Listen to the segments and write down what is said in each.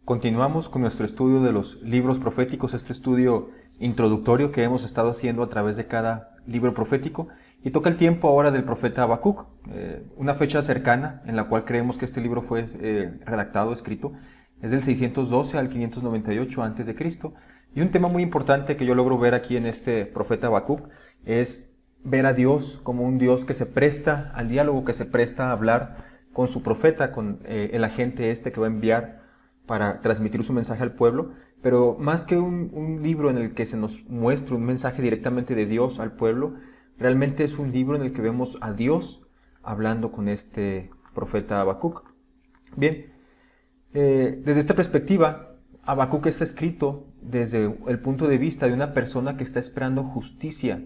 Continuamos con nuestro estudio de los libros proféticos, este estudio introductorio que hemos estado haciendo a través de cada libro profético, y toca el tiempo ahora del profeta Habacuc, una fecha cercana en la cual creemos que este libro fue redactado, escrito, es del 612 al 598 a.C., y un tema muy importante que yo logro ver aquí en este profeta Habacuc es ver a Dios como un Dios que se presta al diálogo, que se presta a hablar con su profeta, con el agente que va a enviar para transmitir su mensaje al pueblo, pero más que un libro en el que se nos muestra un mensaje directamente de Dios al pueblo, realmente es un libro en el que vemos a Dios hablando con este profeta Habacuc. Bien, desde esta perspectiva, Habacuc está escrito desde el punto de vista de una persona que está esperando justicia.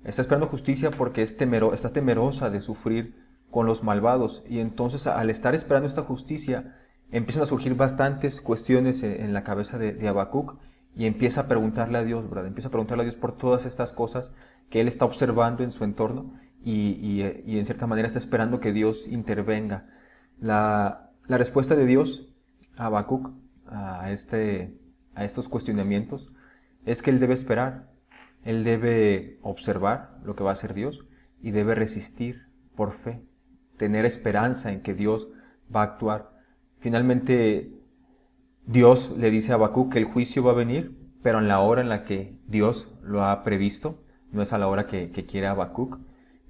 Está esperando justicia porque está temerosa de sufrir con los malvados, y entonces al estar esperando esta justicia, empiezan a surgir bastantes cuestiones en la cabeza de Habacuc, y empieza a preguntarle a Dios, ¿verdad? Empieza a preguntarle a Dios por todas estas cosas que él está observando en su entorno, y en cierta manera está esperando que Dios intervenga. La respuesta de Dios a Habacuc a estos cuestionamientos es que él debe esperar, él debe observar lo que va a hacer Dios y debe resistir por fe, tener esperanza en que Dios va a actuar. Finalmente, Dios le dice a Habacuc que el juicio va a venir, pero en la hora en la que Dios lo ha previsto, no es a la hora que quiere Habacuc.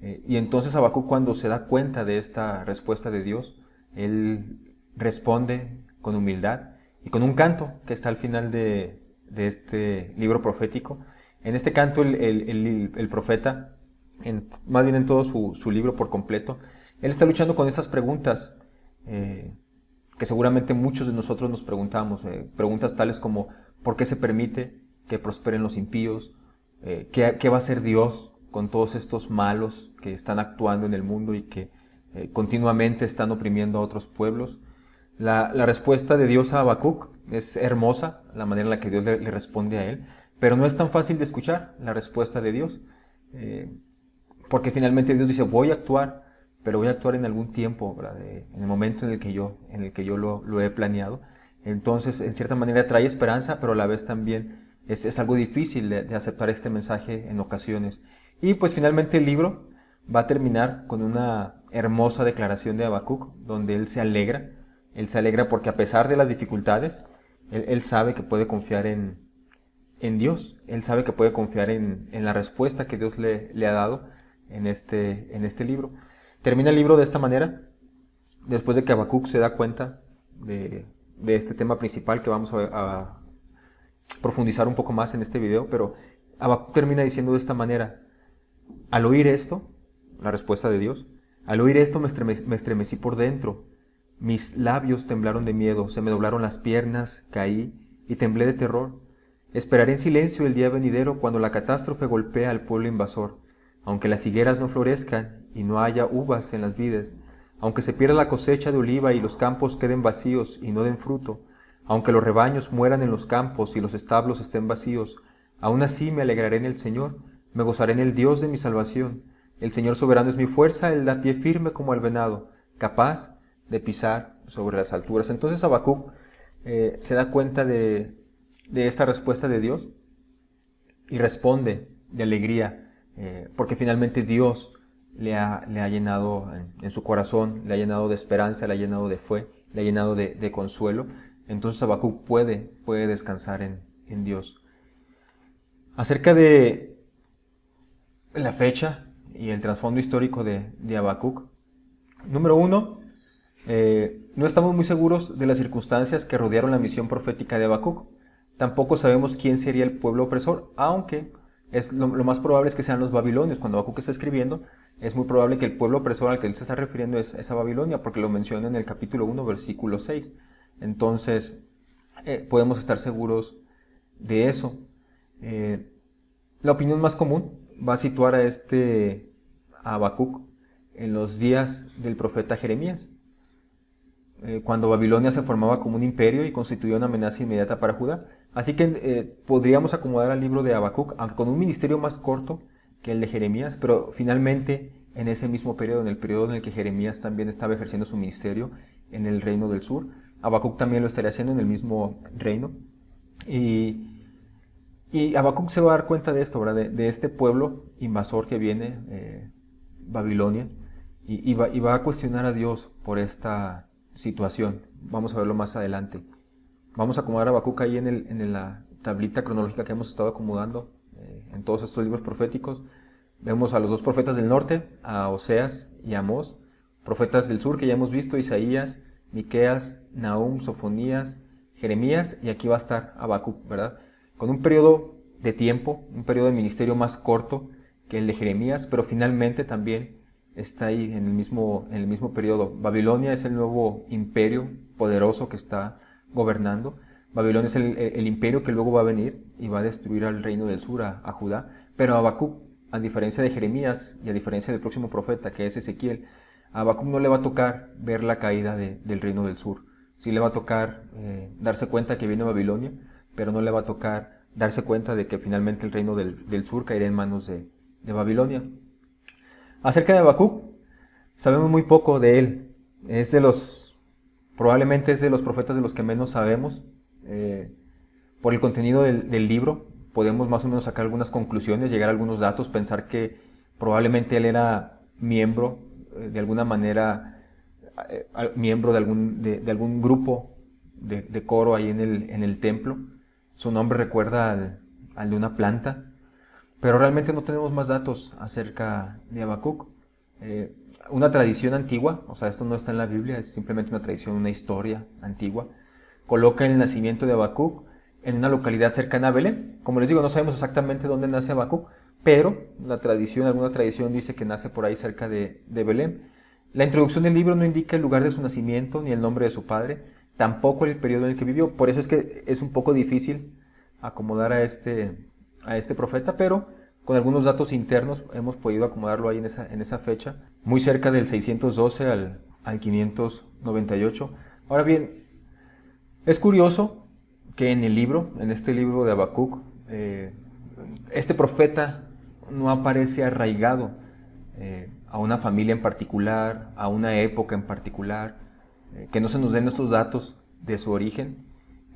Y entonces Habacuc, cuando se da cuenta de esta respuesta de Dios, él responde con humildad y con un canto que está al final de este libro profético. En este canto el profeta, más bien en todo su libro por completo, él está luchando con estas preguntas que seguramente muchos de nosotros nos preguntamos, preguntas tales como ¿por qué se permite que prosperen los impíos? ¿Qué va a hacer Dios con todos estos malos que están actuando en el mundo y que continuamente están oprimiendo a otros pueblos? La respuesta de Dios a Habacuc es hermosa, la manera en la que Dios le responde a él, pero no es tan fácil de escuchar la respuesta de Dios, porque finalmente Dios dice, voy a actuar, pero voy a actuar en algún tiempo, ¿verdad? En el momento en el que yo lo he planeado. Entonces, en cierta manera trae esperanza, pero a la vez también es algo difícil de aceptar este mensaje en ocasiones. Y pues finalmente el libro va a terminar con una hermosa declaración de Habacuc, donde él se alegra porque a pesar de las dificultades, él sabe que puede confiar en Dios, él sabe que puede confiar en la respuesta que Dios le ha dado en este libro. Termina el libro de esta manera, después de que Habacuc se da cuenta de este tema principal que vamos a profundizar un poco más en este video, pero Habacuc termina diciendo de esta manera: al oír esto, la respuesta de Dios, al oír esto me estremecí por dentro, mis labios temblaron de miedo, se me doblaron las piernas, caí y temblé de terror. Esperaré en silencio el día venidero cuando la catástrofe golpea al pueblo invasor. Aunque las higueras no florezcan y no haya uvas en las vides, aunque se pierda la cosecha de oliva y los campos queden vacíos y no den fruto, aunque los rebaños mueran en los campos y los establos estén vacíos, aún así me alegraré en el Señor, me gozaré en el Dios de mi salvación. El Señor soberano es mi fuerza, Él da pie firme como el venado, capaz de pisar sobre las alturas. Entonces Habacuc se da cuenta de esta respuesta de Dios y responde de alegría, porque finalmente Dios le ha llenado en su corazón, le ha llenado de esperanza, le ha llenado de fe, le ha llenado de consuelo. Entonces Habacuc puede descansar en Dios. Acerca de la fecha y el trasfondo histórico de Habacuc, número uno, no estamos muy seguros de las circunstancias que rodearon la misión profética de Habacuc. Tampoco sabemos quién sería el pueblo opresor, aunque lo más probable es que sean los babilonios. Cuando Habacuc está escribiendo, es muy probable que el pueblo opresor al que él se está refiriendo es a Babilonia, porque lo menciona en el capítulo 1, versículo 6. Entonces, podemos estar seguros de eso. La opinión más común va a situar a Habacuc en los días del profeta Jeremías, cuando Babilonia se formaba como un imperio y constituía una amenaza inmediata para Judá. Así que podríamos acomodar al libro de Habacuc, aunque con un ministerio más corto que el de Jeremías, pero finalmente en ese mismo periodo, en el periodo en el que Jeremías también estaba ejerciendo su ministerio en el reino del sur, Habacuc también lo estaría haciendo en el mismo reino. Y Habacuc se va a dar cuenta de esto, ¿verdad? De este pueblo invasor que viene, Babilonia, y va a cuestionar a Dios por esta situación. Vamos a verlo más adelante. Vamos a acomodar a Habacuc ahí en la tablita cronológica que hemos estado acomodando en todos estos libros proféticos. Vemos a los dos profetas del norte, a Oseas y a Amós, profetas del sur que ya hemos visto, Isaías, Miqueas, Nahum, Sofonías, Jeremías, y aquí va a estar Habacuc, ¿verdad? Con un periodo de tiempo, un periodo de ministerio más corto que el de Jeremías, pero finalmente también está ahí en el mismo periodo. Babilonia es el nuevo imperio poderoso que está gobernando. Babilonia es el imperio que luego va a venir y va a destruir al reino del sur, a Judá. Pero Habacuc, a diferencia de Jeremías y a diferencia del próximo profeta que es Ezequiel, a Habacuc no le va a tocar ver la caída del reino del sur. Sí le va a tocar darse cuenta que viene Babilonia, pero no le va a tocar darse cuenta de que finalmente el reino del sur caerá en manos de Babilonia. Acerca de Habacuc, sabemos muy poco de él. Probablemente es de los profetas de los que menos sabemos. Por el contenido del libro, podemos más o menos sacar algunas conclusiones, llegar a algunos datos, pensar que probablemente él era miembro, de alguna manera, miembro de algún grupo de coro ahí en el templo. Su nombre recuerda al de una planta, pero realmente no tenemos más datos acerca de Habacuc. Una tradición antigua, o sea, esto no está en la Biblia, es simplemente una tradición, una historia antigua, coloca el nacimiento de Habacuc en una localidad cercana a Belén. Como les digo, no sabemos exactamente dónde nace Habacuc, pero alguna tradición dice que nace por ahí cerca de Belén. La introducción del libro no indica el lugar de su nacimiento ni el nombre de su padre, tampoco el periodo en el que vivió. Por eso es que es un poco difícil acomodar a este profeta, pero con algunos datos internos hemos podido acomodarlo ahí en esa fecha, muy cerca del 612 al 598. Ahora bien, es curioso que en este libro de Habacuc, este profeta no aparece arraigado a una familia en particular, a una época en particular, que no se nos den estos datos de su origen,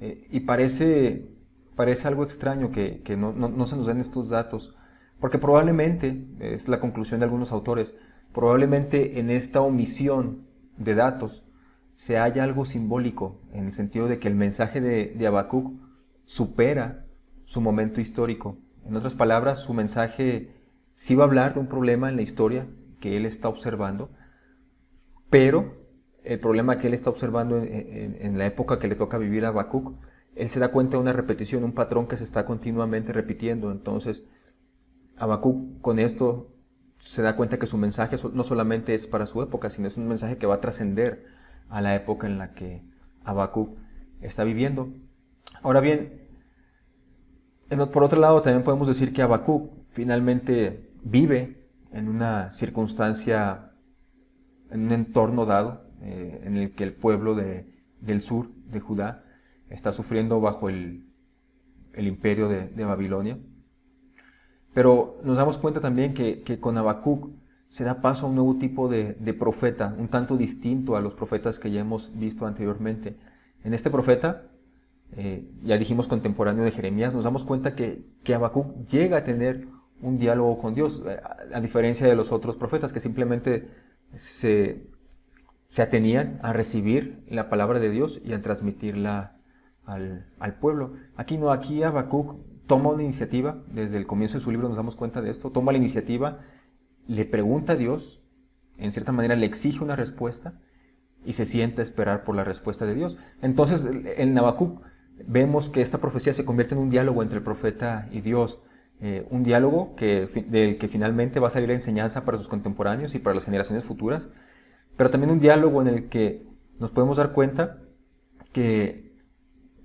y parece algo extraño que no se nos den estos datos, porque probablemente, es la conclusión de algunos autores, probablemente en esta omisión de datos se halla algo simbólico, en el sentido de que el mensaje de Habacuc supera su momento histórico. En otras palabras, su mensaje sí va a hablar de un problema en la historia que él está observando, pero el problema que él está observando en la época que le toca vivir a Habacuc, él se da cuenta de una repetición, un patrón que se está continuamente repitiendo. Entonces, Habacuc con esto se da cuenta que su mensaje no solamente es para su época, sino es un mensaje que va a trascender a la época en la que Habacuc está viviendo. Ahora bien, por otro lado, también podemos decir que Habacuc finalmente vive en una circunstancia, en un entorno dado, en el que el pueblo del sur de Judá está sufriendo bajo el imperio de Babilonia. Pero nos damos cuenta también que con Habacuc se da paso a un nuevo tipo de profeta, un tanto distinto a los profetas que ya hemos visto anteriormente. En este profeta, ya dijimos contemporáneo de Jeremías, nos damos cuenta que Habacuc llega a tener un diálogo con Dios, a diferencia de los otros profetas que simplemente se atenían a recibir la palabra de Dios y a transmitirla al pueblo. Aquí no, aquí Habacuc toma una iniciativa, desde el comienzo de su libro nos damos cuenta de esto, toma la iniciativa, le pregunta a Dios, en cierta manera le exige una respuesta y se sienta a esperar por la respuesta de Dios. Entonces en Habacuc vemos que esta profecía se convierte en un diálogo entre el profeta y Dios, un diálogo del que finalmente va a salir la enseñanza para sus contemporáneos y para las generaciones futuras, pero también un diálogo en el que nos podemos dar cuenta que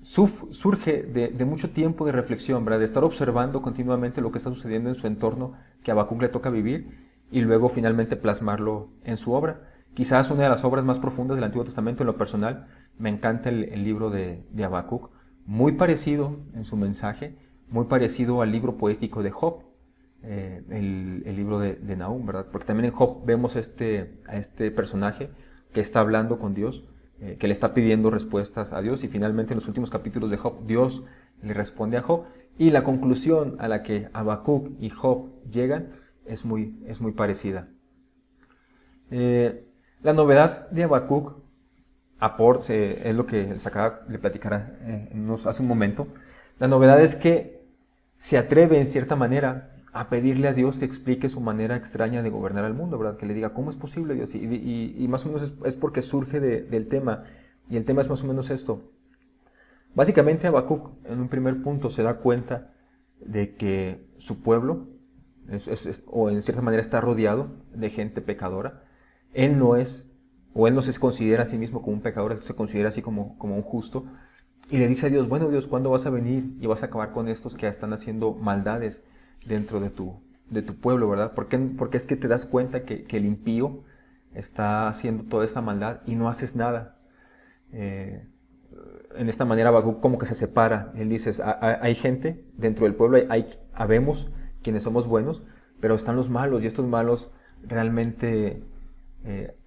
surge de mucho tiempo de reflexión, ¿verdad? De estar observando continuamente lo que está sucediendo en su entorno que a Habacuc le toca vivir y luego finalmente plasmarlo en su obra. Quizás una de las obras más profundas del Antiguo Testamento en lo personal, me encanta el libro de Habacuc, muy parecido en su mensaje, muy parecido al libro poético de Job, el libro de Nahum, ¿verdad? Porque también en Job vemos a este personaje que está hablando con Dios, que le está pidiendo respuestas a Dios, y finalmente en los últimos capítulos de Job, Dios le responde a Job, y la conclusión a la que Habacuc y Job llegan es muy parecida. La novedad de Habacuc es lo que les acaba de platicar hace un momento. La novedad es que se atreve en cierta manera a pedirle a Dios que explique su manera extraña de gobernar al mundo, ¿verdad? Que le diga, ¿cómo es posible, Dios? Y más o menos es porque surge del tema, y el tema es más o menos esto. Básicamente Habacuc, en un primer punto, se da cuenta de que su pueblo, o en cierta manera está rodeado de gente pecadora. Él no se considera a sí mismo como un pecador, él se considera así como un justo. Y le dice a Dios, bueno Dios, ¿cuándo vas a venir y vas a acabar con estos que están haciendo maldades dentro de tu pueblo, ¿verdad? Porque es que te das cuenta que el impío está haciendo toda esta maldad y no haces nada. En esta manera Habacuc como que se separa. Él dice, hay gente dentro del pueblo, habemos quienes somos buenos, pero están los malos, y estos malos realmente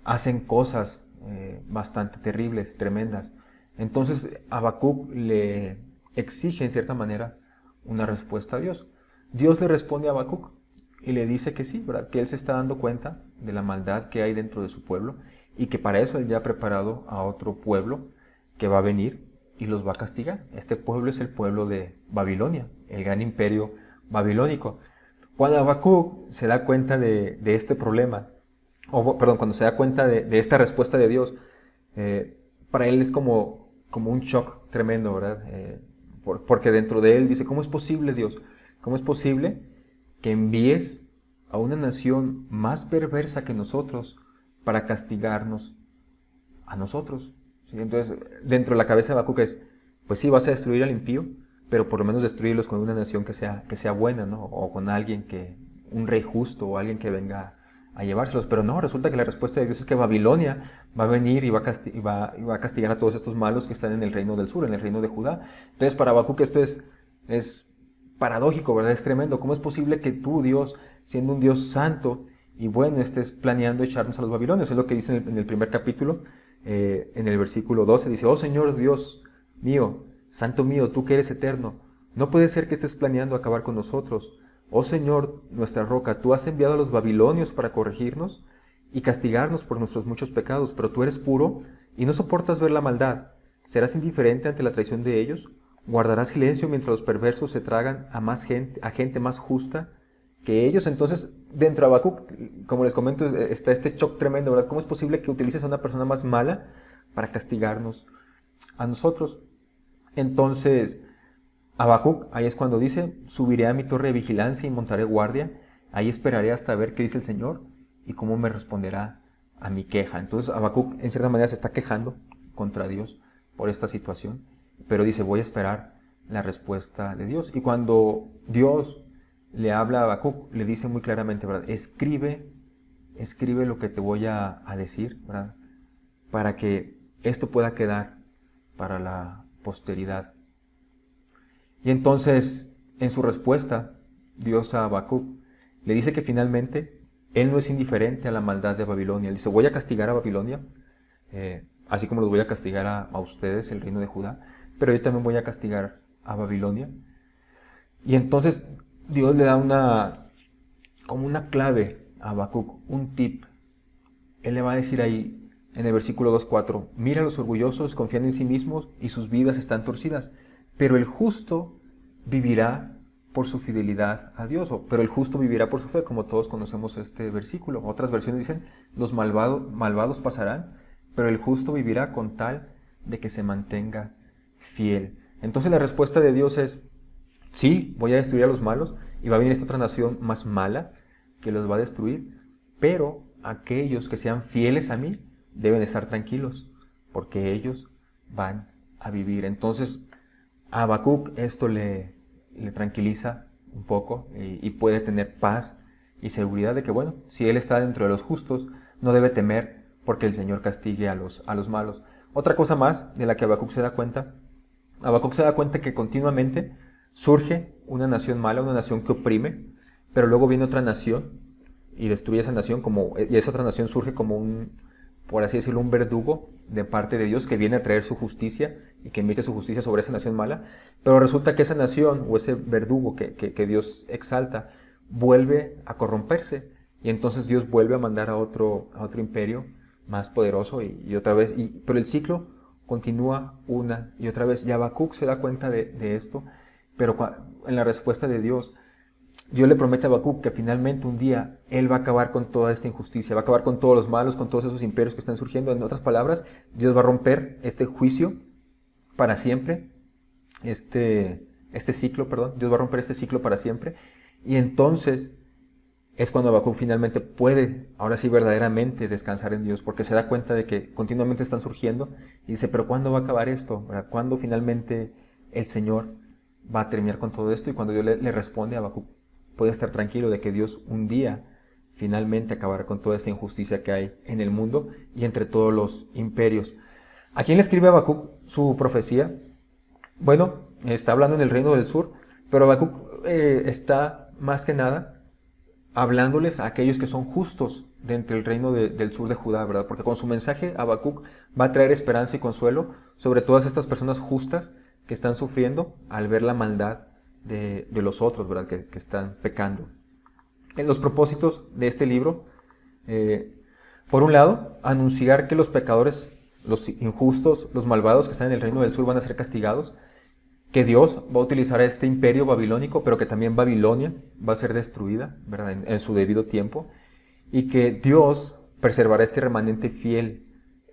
hacen cosas bastante terribles, tremendas. Entonces Habacuc le exige en cierta manera una respuesta a Dios. Dios le responde a Habacuc y le dice que sí, ¿verdad? Que él se está dando cuenta de la maldad que hay dentro de su pueblo, y que para eso él ya ha preparado a otro pueblo que va a venir y los va a castigar. Este pueblo es el pueblo de Babilonia, el gran imperio babilónico. Cuando Habacuc se da cuenta de este problema, cuando se da cuenta de esta respuesta de Dios, para él es como un shock tremendo, ¿verdad? Porque dentro de él dice, ¿cómo es posible, Dios? ¿Cómo es posible que envíes a una nación más perversa que nosotros para castigarnos a nosotros? ¿Sí? Entonces, dentro de la cabeza de Habacuc es, pues sí, vas a destruir al impío, pero por lo menos destruirlos con una nación que sea buena, ¿no? O con alguien un rey justo, o alguien que venga a llevárselos. Pero no, resulta que la respuesta de Dios es que Babilonia va a venir y va a castigar a todos estos malos que están en el reino del sur, en el reino de Judá. Entonces, para Habacuc esto es paradójico, ¿verdad? Es tremendo. ¿Cómo es posible que tú, Dios, siendo un Dios santo y bueno, estés planeando echarnos a los babilonios? Es lo que dice en el primer capítulo, en el versículo 12, dice, oh Señor Dios mío, santo mío, tú que eres eterno, no puede ser que estés planeando acabar con nosotros. Oh Señor, nuestra roca, tú has enviado a los babilonios para corregirnos y castigarnos por nuestros muchos pecados, pero tú eres puro y no soportas ver la maldad. ¿Serás indiferente ante la traición de ellos? ¿Guardarás silencio mientras los perversos se tragan a gente más justa que ellos? Entonces, dentro de Habacuc, como les comento, está este shock tremendo, ¿verdad? ¿Cómo es posible que utilices a una persona más mala para castigarnos a nosotros? Entonces, Habacuc, ahí es cuando dice, subiré a mi torre de vigilancia y montaré guardia, ahí esperaré hasta ver qué dice el Señor y cómo me responderá a mi queja. Entonces Habacuc en cierta manera se está quejando contra Dios por esta situación, pero dice, voy a esperar la respuesta de Dios. Y cuando Dios le habla a Habacuc, le dice muy claramente, ¿verdad? Escribe lo que te voy a decir, ¿verdad? Para que esto pueda quedar para la posteridad. Y entonces, en su respuesta, Dios a Habacuc le dice que finalmente él no es indiferente a la maldad de Babilonia. Él dice, voy a castigar a Babilonia, así como los voy a castigar a ustedes, el reino de Judá, pero yo también voy a castigar a Babilonia. Y entonces Dios le da como una clave a Habacuc, un tip. Él le va a decir ahí, en el versículo 2:4, mira a los orgullosos, confían en sí mismos y sus vidas están torcidas, pero el justo vivirá por su fidelidad a Dios, pero el justo vivirá por su fe, como todos conocemos este versículo. Otras versiones dicen, los malvados pasarán, pero el justo vivirá con tal de que se mantenga fiel. Entonces la respuesta de Dios es, sí, voy a destruir a los malos, y va a venir esta otra nación más mala que los va a destruir, pero aquellos que sean fieles a mí deben estar tranquilos, porque ellos van a vivir. Entonces a Habacuc esto le tranquiliza un poco y puede tener paz y seguridad de que, bueno, si él está dentro de los justos, no debe temer porque el Señor castigue a los malos. Otra cosa más de la que Habacuc se da cuenta que continuamente surge una nación mala, una nación que oprime, pero luego viene otra nación y destruye esa nación, y esa otra nación surge como por así decirlo, un verdugo de parte de Dios que viene a traer su justicia y que emite su justicia sobre esa nación mala, pero resulta que esa nación o ese verdugo que Dios exalta vuelve a corromperse y entonces Dios vuelve a mandar a otro imperio más poderoso y otra vez, pero el ciclo continúa una y otra vez. Y Habacuc se da cuenta de esto, pero en la respuesta de Dios le promete a Habacuc que finalmente un día él va a acabar con toda esta injusticia, va a acabar con todos los malos, con todos esos imperios que están surgiendo. En otras palabras, Dios va a romper este juicio para siempre, este ciclo, perdón, Dios va a romper este ciclo para siempre. Y entonces es cuando Habacuc finalmente puede, ahora sí verdaderamente, descansar en Dios, porque se da cuenta de que continuamente están surgiendo y dice, pero ¿cuándo va a acabar esto? ¿Cuándo finalmente el Señor va a terminar con todo esto? Y cuando Dios le responde, Habacuc puede estar tranquilo de que Dios un día finalmente acabará con toda esta injusticia que hay en el mundo y entre todos los imperios. ¿A quién le escribe Habacuc su profecía? Bueno, está hablando en el reino del sur, pero Habacuc está más que nada hablándoles a aquellos que son justos de entre el reino del sur de Judá, ¿verdad? Porque con su mensaje Habacuc va a traer esperanza y consuelo sobre todas estas personas justas que están sufriendo al ver la maldad de los otros, ¿verdad? Que están pecando. En los propósitos de este libro, por un lado, anunciar que los pecadores, los injustos, los malvados que están en el reino del sur van a ser castigados, que Dios va a utilizar a este imperio babilónico, pero que también Babilonia va a ser destruida, ¿verdad? En su debido tiempo, y que Dios preservará este remanente fiel,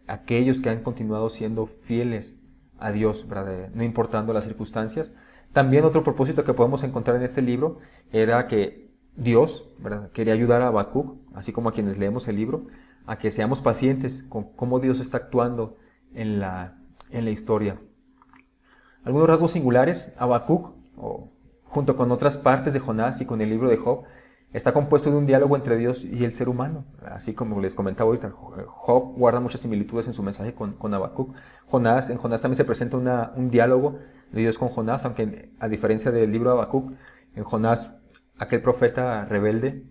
aquellos que han continuado siendo fieles a Dios, ¿verdad? No importando las circunstancias. También otro propósito que podemos encontrar en este libro era que Dios, ¿verdad?, quería ayudar a Habacuc, así como a quienes leemos el libro, a que seamos pacientes con cómo Dios está actuando en la historia. Algunos rasgos singulares: Habacuc, junto con otras partes de Jonás y con el libro de Job, está compuesto de un diálogo entre Dios y el ser humano. Así como les comentaba ahorita, Job guarda muchas similitudes en su mensaje con Habacuc. En Jonás también se presenta un diálogo de Dios con Jonás, aunque a diferencia del libro de Habacuc, en Jonás, aquel profeta rebelde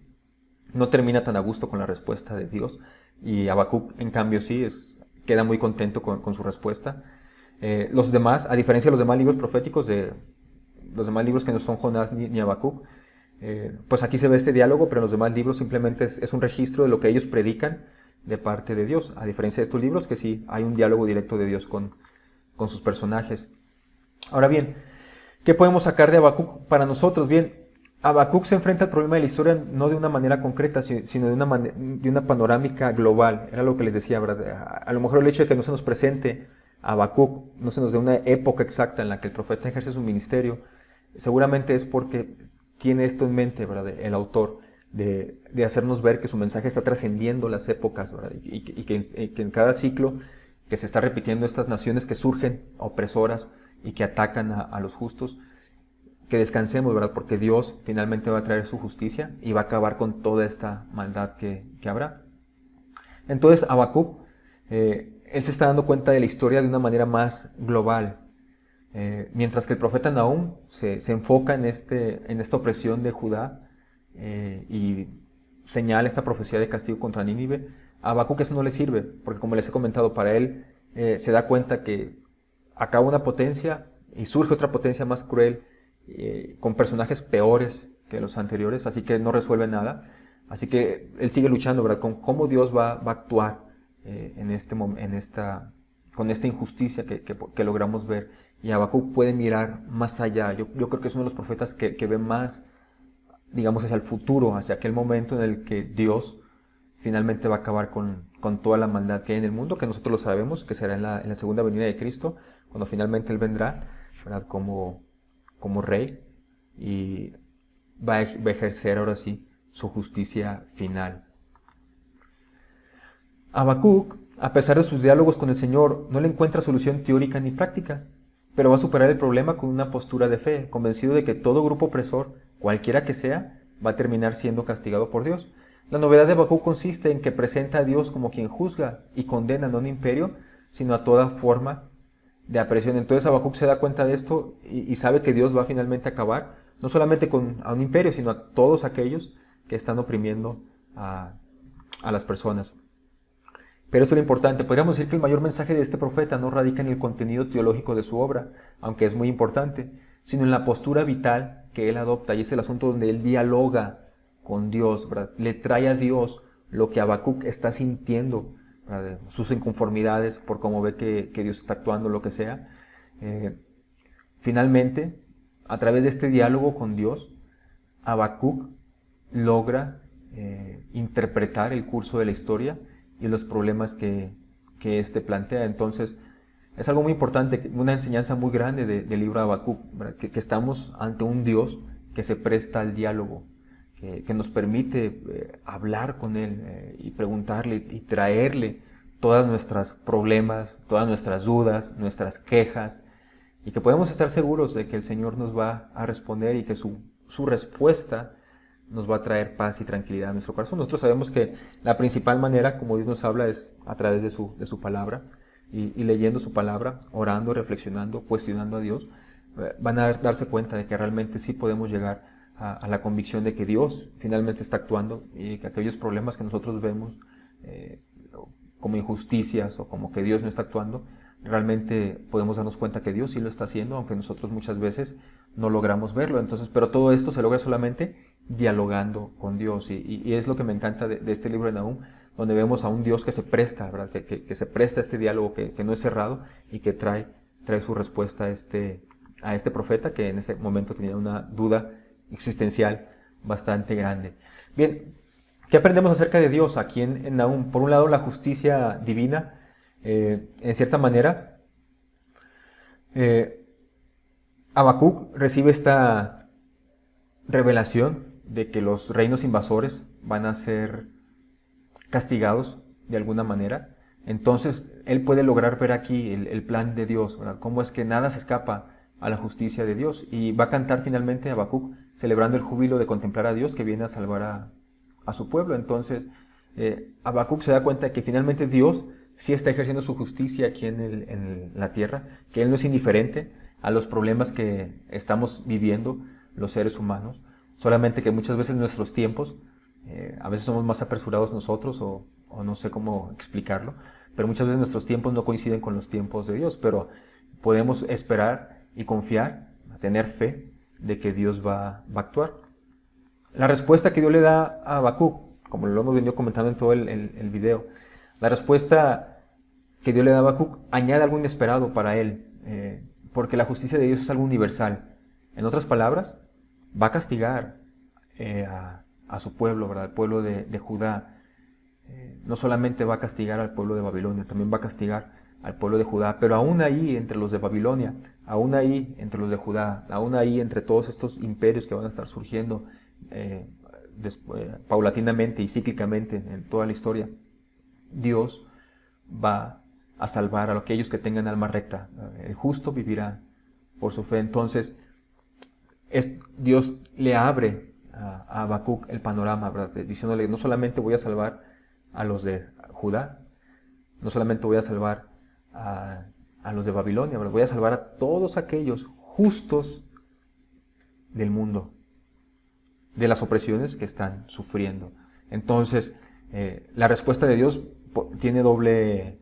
no termina tan a gusto con la respuesta de Dios, y Habacuc, en cambio, sí, queda muy contento con su respuesta. Los demás, a diferencia de los demás libros proféticos, de los demás libros que no son Jonás ni Habacuc, pues aquí se ve este diálogo, pero en los demás libros simplemente es un registro de lo que ellos predican de parte de Dios, a diferencia de estos libros que sí hay un diálogo directo de Dios con sus personajes. Ahora bien, ¿qué podemos sacar de Habacuc para nosotros? Bien, Habacuc se enfrenta al problema de la historia no de una manera concreta, sino de una panorámica global. Era lo que les decía, ¿verdad? A lo mejor el hecho de que no se nos presente Habacuc, no se nos dé una época exacta en la que el profeta ejerce su ministerio, seguramente es porque tiene esto en mente, ¿verdad?, el autor, de hacernos ver que su mensaje está trascendiendo las épocas, ¿verdad? Y que en cada ciclo que se está repitiendo estas naciones que surgen opresoras y que atacan a los justos, que descansemos, ¿verdad? Porque Dios finalmente va a traer su justicia y va a acabar con toda esta maldad que habrá. Entonces Habacuc, él se está dando cuenta de la historia de una manera más global, mientras que el profeta Nahum se enfoca en esta opresión de Judá y señala esta profecía de castigo contra Nínive. A Habacuc eso no le sirve, porque como les he comentado, para él se da cuenta que acaba una potencia y surge otra potencia más cruel, con personajes peores que los anteriores, así que no resuelve nada. Así que él sigue luchando, ¿verdad?, con cómo Dios va a actuar con esta injusticia que logramos ver. Y Habacuc puede mirar más allá. Yo creo que es uno de los profetas que ve más, digamos, hacia el futuro, hacia aquel momento en el que Dios finalmente va a acabar con toda la maldad que hay en el mundo, que nosotros lo sabemos, que será en la segunda venida de Cristo, cuando finalmente Él vendrá, ¿verdad?, como rey, y va a ejercer ahora sí su justicia final. Habacuc, a pesar de sus diálogos con el Señor, no le encuentra solución teórica ni práctica, pero va a superar el problema con una postura de fe, convencido de que todo grupo opresor, cualquiera que sea, va a terminar siendo castigado por Dios. La novedad de Habacuc consiste en que presenta a Dios como quien juzga y condena no a un imperio, sino a toda forma de opresión. Entonces Habacuc se da cuenta de esto y sabe que Dios va finalmente a acabar, no solamente a un imperio, sino a todos aquellos que están oprimiendo a las personas. Pero eso es lo importante. Podríamos decir que el mayor mensaje de este profeta no radica en el contenido teológico de su obra, aunque es muy importante, sino en la postura vital que él adopta, y es el asunto donde él dialoga con Dios, ¿verdad? Le trae a Dios lo que Habacuc está sintiendo, ¿verdad? Sus inconformidades por cómo ve que Dios está actuando, lo que sea. Finalmente, a través de este diálogo con Dios, Habacuc logra interpretar el curso de la historia y los problemas que éste plantea. Entonces, es algo muy importante, una enseñanza muy grande del libro de Habacuc, que estamos ante un Dios que se presta al diálogo, que nos permite hablar con Él y preguntarle y traerle todas nuestras problemas, todas nuestras dudas, nuestras quejas, y que podemos estar seguros de que el Señor nos va a responder y que su respuesta nos va a traer paz y tranquilidad a nuestro corazón. Nosotros sabemos que la principal manera como Dios nos habla es a través de su palabra, y leyendo su palabra, orando, reflexionando, cuestionando a Dios, van a darse cuenta de que realmente sí podemos llegar a la convicción de que Dios finalmente está actuando, y que aquellos problemas que nosotros vemos como injusticias o como que Dios no está actuando, realmente podemos darnos cuenta que Dios sí lo está haciendo, aunque nosotros muchas veces no logramos verlo. Entonces, pero todo esto se logra solamente dialogando con Dios, y es lo que me encanta de este libro de Nahum, donde vemos a un Dios que se presta, ¿verdad? Que se presta a este diálogo, que no es cerrado, y que trae su respuesta a este profeta, que en ese momento tenía una duda existencial bastante grande. Bien, ¿qué aprendemos acerca de Dios aquí en Nahum? Por un lado, la justicia divina, en cierta manera. Habacuc recibe esta revelación de que los reinos invasores van a ser castigados de alguna manera. Entonces él puede lograr ver aquí el plan de Dios, ¿verdad? Cómo es que nada se escapa a la justicia de Dios, y va a cantar finalmente Habacuc celebrando el júbilo de contemplar a Dios que viene a salvar a su pueblo. Entonces Habacuc se da cuenta de que finalmente Dios sí está ejerciendo su justicia aquí en la tierra, que Él no es indiferente a los problemas que estamos viviendo los seres humanos, solamente que muchas veces nuestros tiempos, a veces somos más apresurados nosotros, o no sé cómo explicarlo, pero muchas veces nuestros tiempos no coinciden con los tiempos de Dios, pero podemos esperar y confiar, tener fe de que Dios va a actuar. La respuesta que Dios le da a Habacuc, como lo hemos venido comentando en todo el video, la respuesta que Dios le da a Habacuc añade algo inesperado para él, porque la justicia de Dios es algo universal. En otras palabras, va a castigar a su pueblo, ¿verdad? El pueblo de Judá. No solamente va a castigar al pueblo de Babilonia, también va a castigar al pueblo de Judá, pero aún ahí entre los de Babilonia, aún ahí entre los de Judá, aún ahí entre todos estos imperios que van a estar surgiendo paulatinamente y cíclicamente en toda la historia, Dios va a salvar a aquellos que tengan alma recta. El justo vivirá por su fe. Entonces, Dios le abre a Habacuc el panorama, ¿verdad? Diciéndole, no solamente voy a salvar a los de Judá, no solamente voy a salvar a los de Babilonia, ¿verdad? Voy a salvar a todos aquellos justos del mundo, de las opresiones que están sufriendo. Entonces, la respuesta de Dios tiene doble...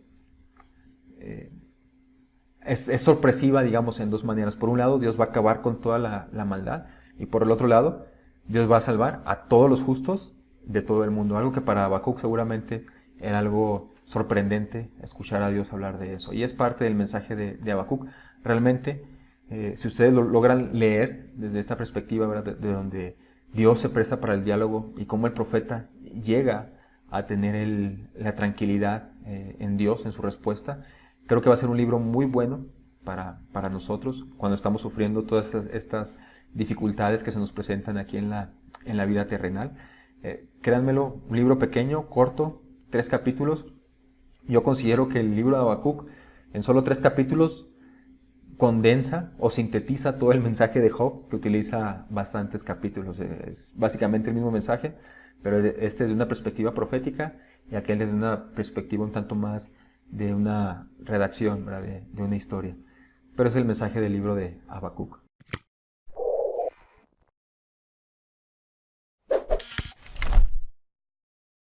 es sorpresiva, digamos, en dos maneras. Por un lado, Dios va a acabar con toda la maldad, y por el otro lado, Dios va a salvar a todos los justos de todo el mundo. Algo que para Habacuc seguramente era algo sorprendente escuchar a Dios hablar de eso. Y es parte del mensaje de Habacuc. Realmente, si ustedes lo logran leer desde esta perspectiva, ¿verdad? De donde Dios se presta para el diálogo y cómo el profeta llega a tener la tranquilidad en Dios, en su respuesta, creo que va a ser un libro muy bueno para nosotros cuando estamos sufriendo todas estas dificultades que se nos presentan aquí en la vida terrenal. Créanmelo, un libro pequeño, corto, 3 capítulos. Yo considero que el libro de Habacuc, en solo 3 capítulos, condensa o sintetiza todo el mensaje de Job, que utiliza bastantes capítulos. Es básicamente el mismo mensaje, pero este es de una perspectiva profética y aquel es de una perspectiva un tanto más de una redacción, ¿verdad? De una historia. Pero es el mensaje del libro de Habacuc.